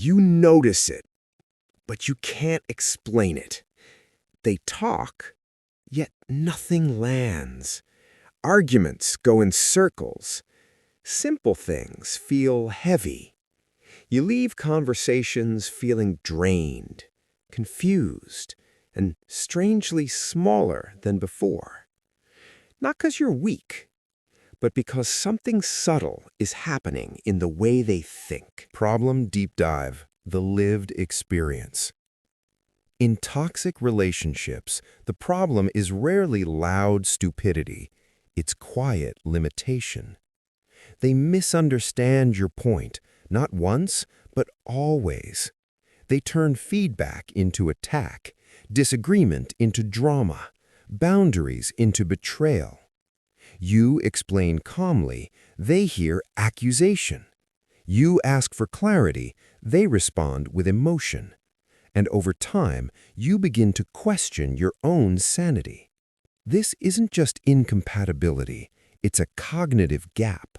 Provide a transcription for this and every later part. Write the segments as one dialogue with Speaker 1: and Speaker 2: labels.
Speaker 1: You notice it, but you can't explain it. They talk, yet nothing lands. Arguments go in circles. Simple things feel heavy. You leave conversations feeling drained, confused, and strangely smaller than before. Not because you're weak, but because something subtle is happening in the way they think.
Speaker 2: Problem Deep Dive, the lived experience. In toxic relationships, the problem is rarely loud stupidity. It's quiet limitation. They misunderstand your point, not once, but always. They turn feedback into attack, disagreement into drama, boundaries into betrayal. You explain calmly, they hear accusation. You ask for clarity, they respond with emotion. And over time, you begin to question your own sanity. This isn't just incompatibility, it's a cognitive gap.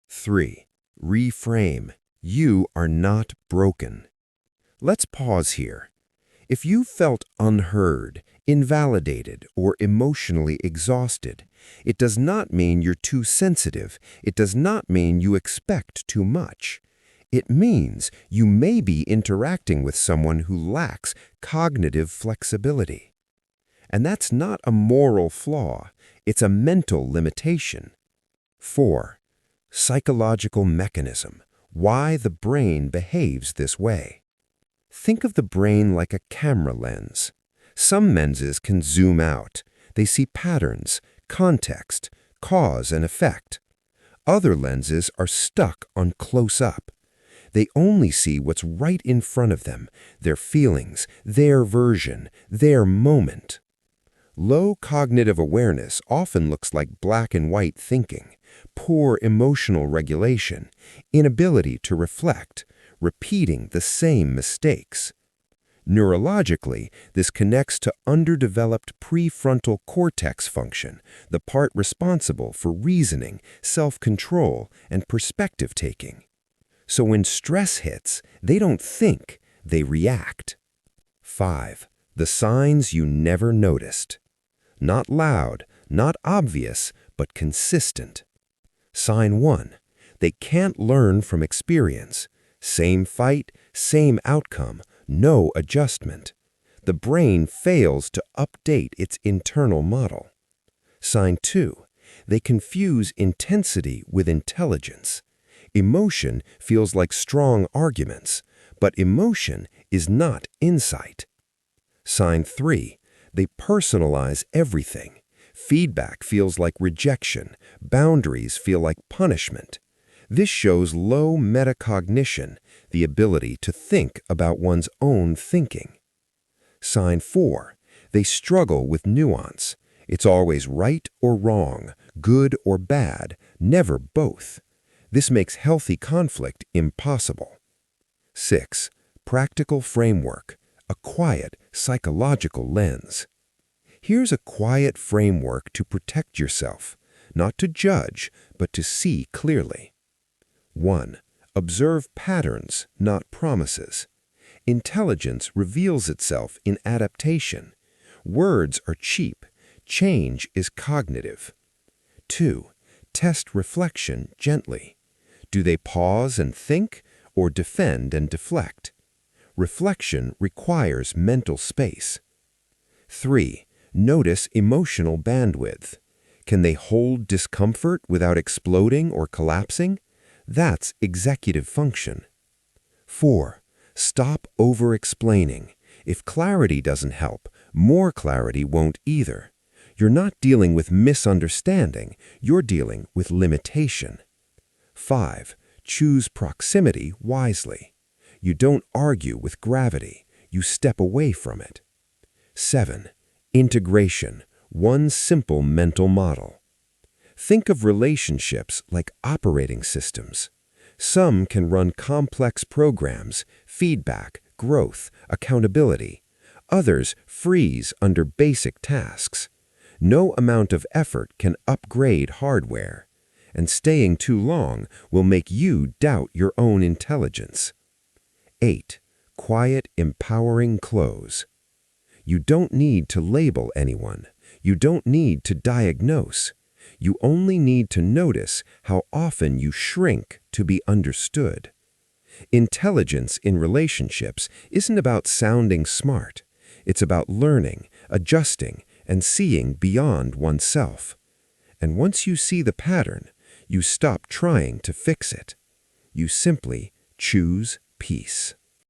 Speaker 2: 3. Reframe. You are not broken. Let's pause here. If you felt unheard, invalidated, or emotionally exhausted, it does not mean you're too sensitive. It does not mean you expect too much. It means you may be interacting with someone who lacks cognitive flexibility. And that's not a moral flaw, it's a mental limitation. 4. Psychological mechanism. Why the brain behaves this way. Think of the brain like a camera lens. Some lenses can zoom out. They see patterns, context, cause and effect. Other lenses are stuck on close-up. They only see what's right in front of them, their feelings, their version, their moment. Low cognitive awareness often looks like black and white thinking, poor emotional regulation, inability to reflect, repeating the same mistakes. Neurologically, this connects to underdeveloped prefrontal cortex function, the part responsible for reasoning, self-control, and perspective-taking. So when stress hits, they don't think, they react. 5. The signs you never noticed. Not loud, not obvious, but consistent. Sign 1. They can't learn from experience. Same fight, same outcome, no adjustment. The brain fails to update its internal model. Sign 2. They confuse intensity with intelligence. Emotion feels like strong arguments, but emotion is not insight. Sign 3. They personalize everything. Feedback feels like rejection. Boundaries feel like punishment. This shows low metacognition, the ability to think about one's own thinking. Sign 4. They struggle with nuance. It's always right or wrong, good or bad, never both. This makes healthy conflict impossible. 6. Practical framework, a quiet psychological lens. Here's a quiet framework to protect yourself, not to judge, but to see clearly. 1. Observe patterns, not promises. Intelligence reveals itself in adaptation. Words are cheap. Change is cognitive. 2. Test reflection gently. Do they pause and think, or defend and deflect? Reflection requires mental space. 3. Notice emotional bandwidth. Can they hold discomfort without exploding or collapsing? That's executive function. 4. Stop over-explaining. If clarity doesn't help, more clarity won't either. You're not dealing with misunderstanding, you're dealing with limitation. 5. Choose proximity wisely. You don't argue with gravity, you step away from it. 7. Integration, one simple mental model. Think of relationships like operating systems. Some can run complex programs, feedback, growth, accountability. Others freeze under basic tasks. No amount of effort can upgrade hardware, and staying too long will make you doubt your own intelligence. 8. Quiet, empowering close. You don't need to label anyone. You don't need to diagnose. You only need to notice how often you shrink to be understood. Intelligence in relationships isn't about sounding smart. It's about learning, adjusting, and seeing beyond oneself. And once you see the pattern, you stop trying to fix it. You simply choose peace.